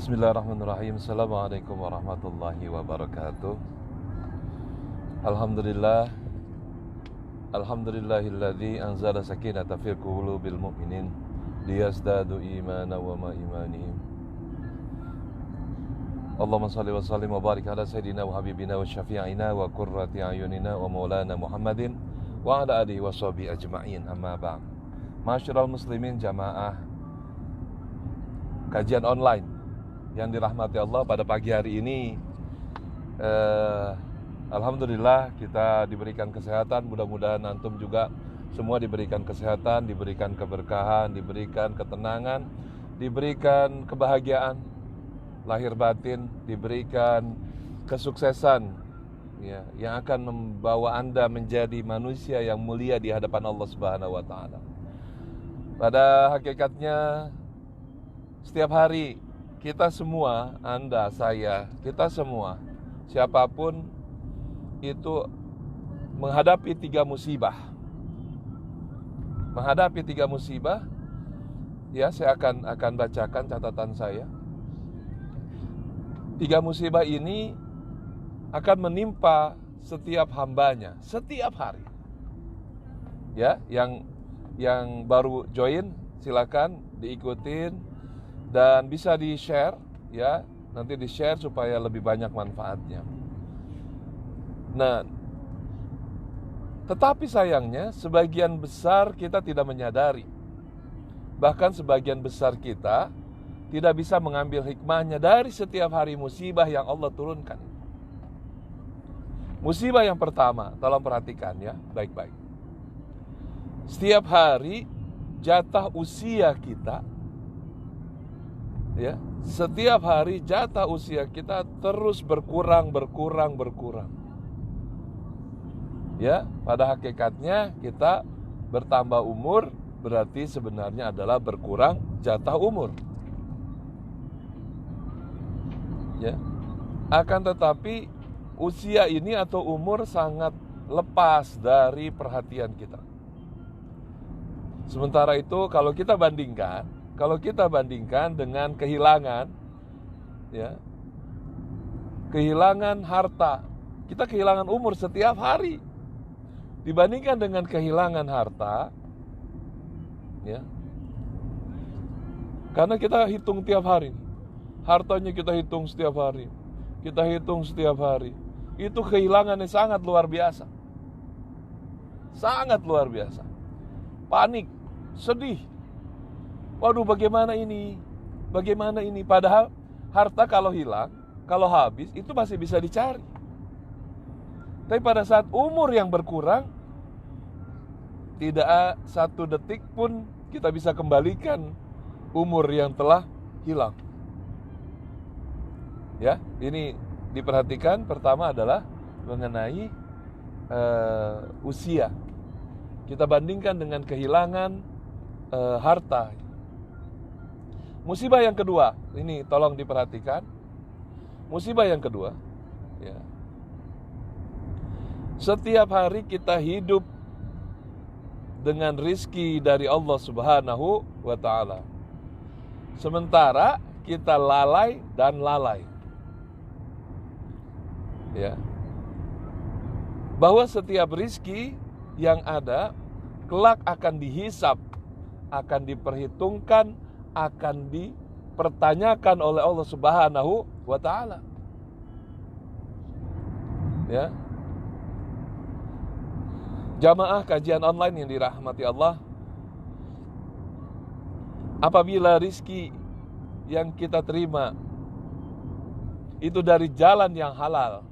Bismillahirrahmanirrahim. Assalamualaikum warahmatullahi wabarakatuh. Alhamdulillah. Alhamdulillahilladzi anzala sakinata fi qulubil mu'minin liyazdadu imana wa ma imanihim. Allahumma salli wa sallim wa barik ala sayyidina wa habibina wa syafi'ina wa qurrati ayunina wa maulana Muhammadin wa ala alihi wa sahbihi ajma'in, amma ba'd. Masyiral muslimin jamaah kajian online yang dirahmati Allah, pada pagi hari ini alhamdulillah kita diberikan kesehatan. Mudah-mudahan antum juga semua diberikan kesehatan, diberikan keberkahan, diberikan ketenangan, diberikan kebahagiaan lahir batin, diberikan kesuksesan ya, yang akan membawa Anda menjadi manusia yang mulia di hadapan Allah Subhanahu wa taala. Pada hakikatnya setiap hari kita semua, Anda, saya, kita semua, siapapun itu menghadapi tiga musibah. Menghadapi tiga musibah, ya, saya akan bacakan catatan saya. Tiga musibah ini akan menimpa setiap hambanya, setiap hari. Ya, yang baru join silakan diikutin. Dan bisa di-share ya, nanti di-share supaya lebih banyak manfaatnya. Nah, tetapi sayangnya sebagian besar kita tidak menyadari. Bahkan sebagian besar kita tidak bisa mengambil hikmahnya dari setiap hari musibah yang Allah turunkan. Musibah yang pertama, tolong perhatikan ya, baik-baik. Setiap hari jatah usia kita, ya, setiap hari jatah usia kita terus berkurang. Ya, pada hakikatnya kita bertambah umur berarti sebenarnya adalah berkurang jatah umur. Ya. Akan tetapi usia ini atau umur sangat lepas dari perhatian kita. Sementara itu kalau kita bandingkan dengan kehilangan, ya, kehilangan harta, kita kehilangan umur setiap hari. Dibandingkan dengan kehilangan harta, ya, karena kita hitung tiap hari, hartanya kita hitung setiap hari, itu kehilangannya sangat luar biasa, panik, sedih. Waduh, bagaimana ini? Padahal harta kalau hilang, kalau habis, itu masih bisa dicari. Tapi pada saat umur yang berkurang, tidak satu detik pun kita bisa kembalikan umur yang telah hilang. Ya, ini diperhatikan. Pertama adalah mengenai usia. Kita bandingkan dengan kehilangan harta. Musibah yang kedua, ini tolong diperhatikan. Musibah yang kedua, ya. Setiap hari kita hidup dengan rizki dari Allah Subhanahu wa ta'ala. Sementara kita lalai. Ya. Bahwa setiap rizki yang ada kelak akan dihisab, akan diperhitungkan, akan dipertanyakan oleh Allah Subhanahu wa ta'ala. Ya. Jamaah kajian online yang dirahmati Allah, apabila rizki yang kita terima itu dari jalan yang halal,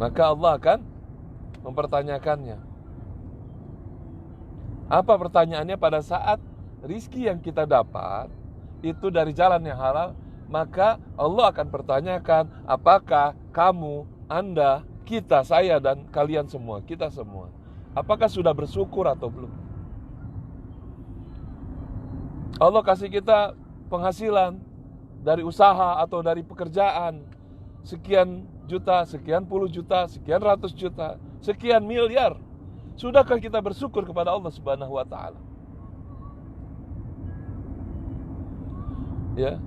maka Allah akan mempertanyakannya. Apa pertanyaannya? Pada saat rizki yang kita dapat itu dari jalan yang halal, maka Allah akan pertanyakan, apakah kamu, Anda, kita, saya, dan kalian semua, kita semua, apakah sudah bersyukur atau belum? Allah kasih kita penghasilan dari usaha atau dari pekerjaan, sekian juta, sekian puluh juta, sekian ratus juta, sekian miliar. Sudahkah kita bersyukur kepada Allah Subhanahu wa ta'ala? Ya.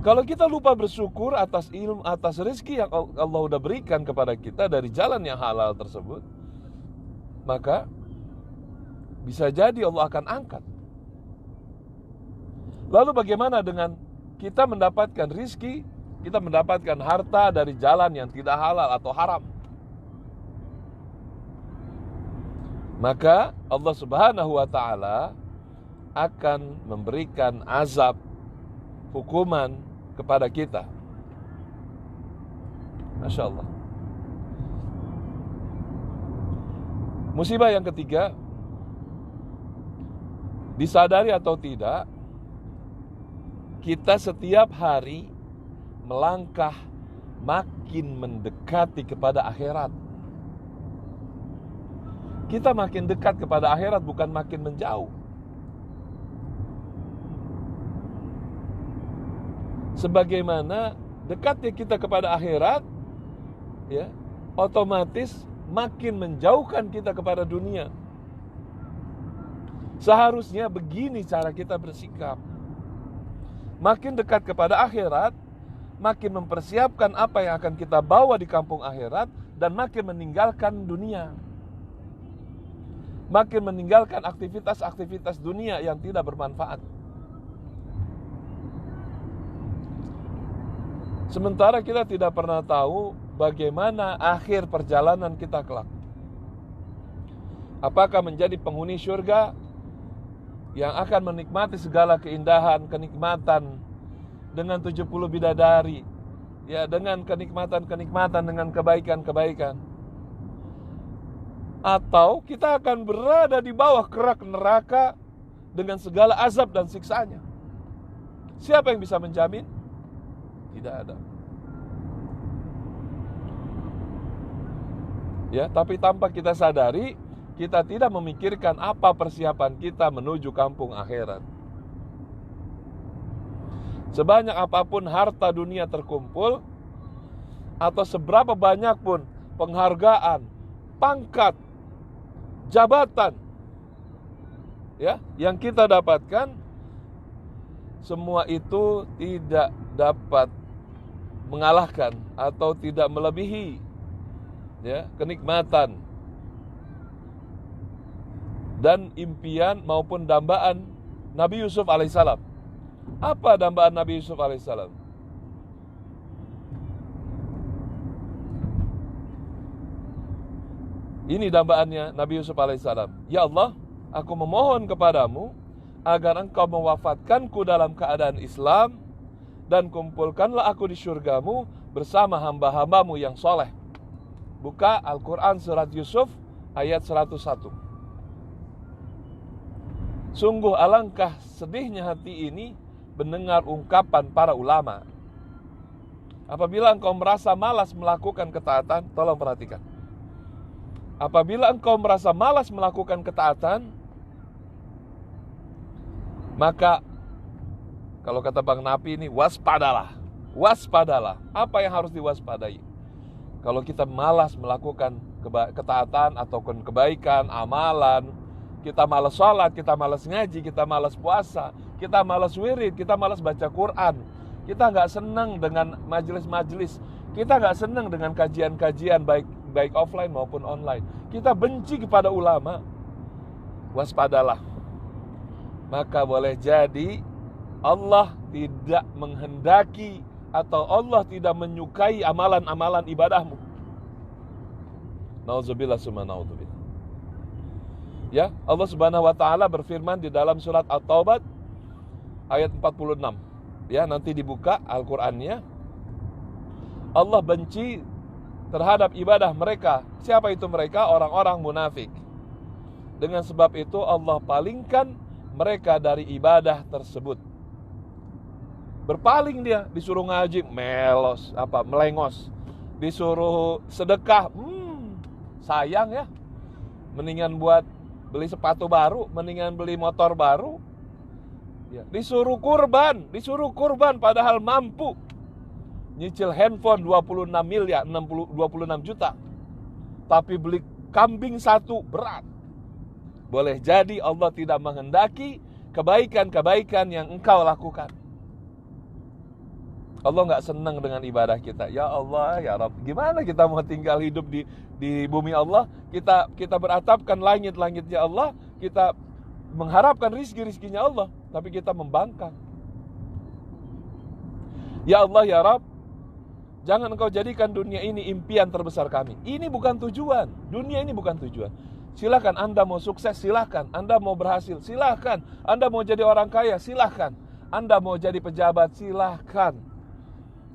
Kalau kita lupa bersyukur atas ilmu, atas rezeki yang Allah udah berikan kepada kita dari jalan yang halal tersebut, maka bisa jadi Allah akan angkat. Lalu bagaimana dengan kita mendapatkan rezeki, kita mendapatkan harta dari jalan yang tidak halal atau haram? Maka Allah Subhanahu wa ta'ala akan memberikan azab, hukuman kepada kita. Masya Allah. Musibah yang ketiga, disadari atau tidak, kita setiap hari melangkah makin mendekati kepada akhirat. Kita makin dekat kepada akhirat, bukan makin menjauh. Sebagaimana dekatnya kita kepada akhirat, ya, otomatis makin menjauhkan kita kepada dunia. Seharusnya begini cara kita bersikap. Makin dekat kepada akhirat, makin mempersiapkan apa yang akan kita bawa di kampung akhirat, dan makin meninggalkan dunia. Makin meninggalkan aktivitas-aktivitas dunia yang tidak bermanfaat. Sementara kita tidak pernah tahu bagaimana akhir perjalanan kita kelak. Apakah menjadi penghuni surga yang akan menikmati segala keindahan, kenikmatan dengan 70 bidadari, ya, dengan kenikmatan-kenikmatan, dengan kebaikan-kebaikan. Atau kita akan berada di bawah kerak neraka dengan segala azab dan siksanya. Siapa yang bisa menjamin? Tidak ada. Ya, tapi tanpa kita sadari, kita tidak memikirkan apa persiapan kita menuju kampung akhirat. Sebanyak apapun harta dunia terkumpul, atau seberapa banyak pun penghargaan, pangkat, jabatan, ya, yang kita dapatkan, semua itu tidak dapat mengalahkan atau tidak melebihi, ya, kenikmatan dan impian maupun dambaan Nabi Yusuf alaihissalam. Apa dambaan Nabi Yusuf alaihissalam? Ini dambaannya Nabi Yusuf alaihissalam. Ya Allah, aku memohon kepadamu agar engkau mewafatkanku dalam keadaan Islam, dan kumpulkanlah aku di surgamu bersama hamba-hambamu yang soleh. Buka Al-Quran surat Yusuf ayat 101. Sungguh alangkah sedihnya hati ini mendengar ungkapan para ulama. Apabila engkau merasa malas melakukan ketaatan, tolong perhatikan. Apabila engkau merasa malas melakukan ketaatan, maka kalau kata Bang Napi ini, waspadalah. Waspadalah. Apa yang harus diwaspadai? Kalau kita malas melakukan ketaatan ataupun kebaikan, amalan, kita malas sholat, kita malas ngaji, kita malas puasa, kita malas wirid, kita malas baca Quran, kita nggak senang dengan majelis-majelis, kita nggak senang dengan kajian-kajian baik offline maupun online, kita benci kepada ulama, waspadalah. Maka boleh jadi Allah tidak menghendaki atau Allah tidak menyukai amalan-amalan ibadahmu. Nauzubillah summa naudzubillah. Ya, Allah Subhanahu wa taala berfirman di dalam surat At-Taubah ayat 46. Ya, nanti dibuka Al-Qur'annya. Allah benci terhadap ibadah mereka. Siapa itu mereka? Orang-orang munafik. Dengan sebab itu Allah palingkan mereka dari ibadah tersebut. Berpaling dia, disuruh ngaji, melengos. Disuruh sedekah, sayang ya. Mendingan buat beli sepatu baru, mendingan beli motor baru. Ya, disuruh kurban padahal mampu. Nyicil handphone 26 miliar, 26 juta. Tapi beli kambing satu berat. Boleh jadi Allah tidak menghendaki kebaikan-kebaikan yang engkau lakukan. Allah nggak senang dengan ibadah kita. Ya Allah, ya Rabb, gimana kita mau tinggal hidup di bumi Allah? Kita beratapkan langit-langitnya Allah, kita mengharapkan rizki-rizkinya Allah, tapi kita membangkang. Ya Allah, ya Rabb, jangan Engkau jadikan dunia ini impian terbesar kami. Ini bukan tujuan. Dunia ini bukan tujuan. Silakan Anda mau sukses, silakan. Anda mau berhasil, silakan. Anda mau jadi orang kaya, silakan. Anda mau jadi pejabat, silakan.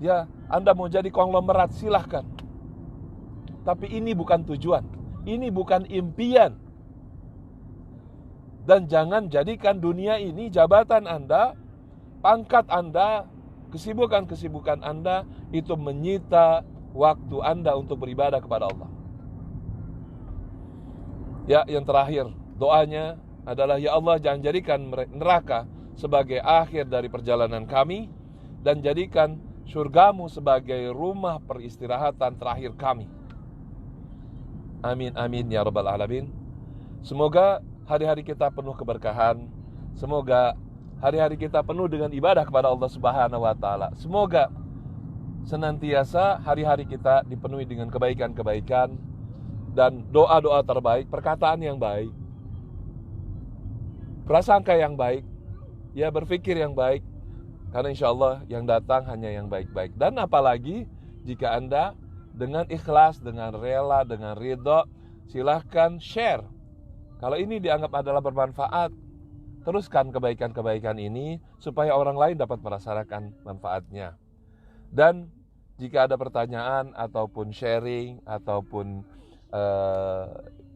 Ya, Anda mau jadi konglomerat, silakan. Tapi ini bukan tujuan. Ini bukan impian. Dan jangan jadikan dunia ini jabatan Anda, pangkat Anda, kesibukan-kesibukan Anda itu menyita waktu Anda untuk beribadah kepada Allah. Ya, yang terakhir, doanya adalah, ya Allah, jangan jadikan neraka sebagai akhir dari perjalanan kami, dan jadikan surgamu sebagai rumah peristirahatan terakhir kami. Amin, amin, ya rabbal alamin. Semoga hari-hari kita penuh keberkahan. Semoga hari-hari kita penuh dengan ibadah kepada Allah Subhanahu wa taala. Semoga senantiasa hari-hari kita dipenuhi dengan kebaikan-kebaikan dan doa-doa terbaik, perkataan yang baik, prasangka yang baik, ya, berpikir yang baik. Karena insya Allah yang datang hanya yang baik-baik. Dan apalagi jika Anda dengan ikhlas, dengan rela, dengan ridho, silahkan share. Kalau ini dianggap adalah bermanfaat, teruskan kebaikan-kebaikan ini supaya orang lain dapat merasakan manfaatnya. Dan jika ada pertanyaan ataupun sharing ataupun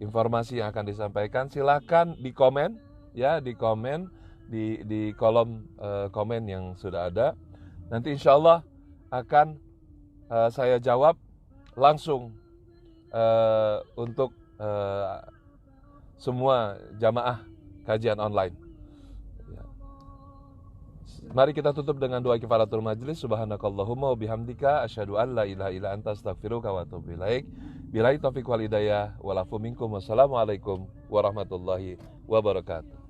informasi yang akan disampaikan, silakan di komen, ya, di komen di kolom komen yang sudah ada. Nanti insya Allah akan saya jawab langsung untuk semua jamaah kajian online. Mari kita tutup dengan doa kifaratul majlis. Subhanakallahumma wa bihamdika asyhadu an la ilaha illa anta astaghfiruka wa atubu ilaik. Billahi taufiq wal hidayah wal afu minkum. Wassalamualaikum warahmatullahi wabarakatuh.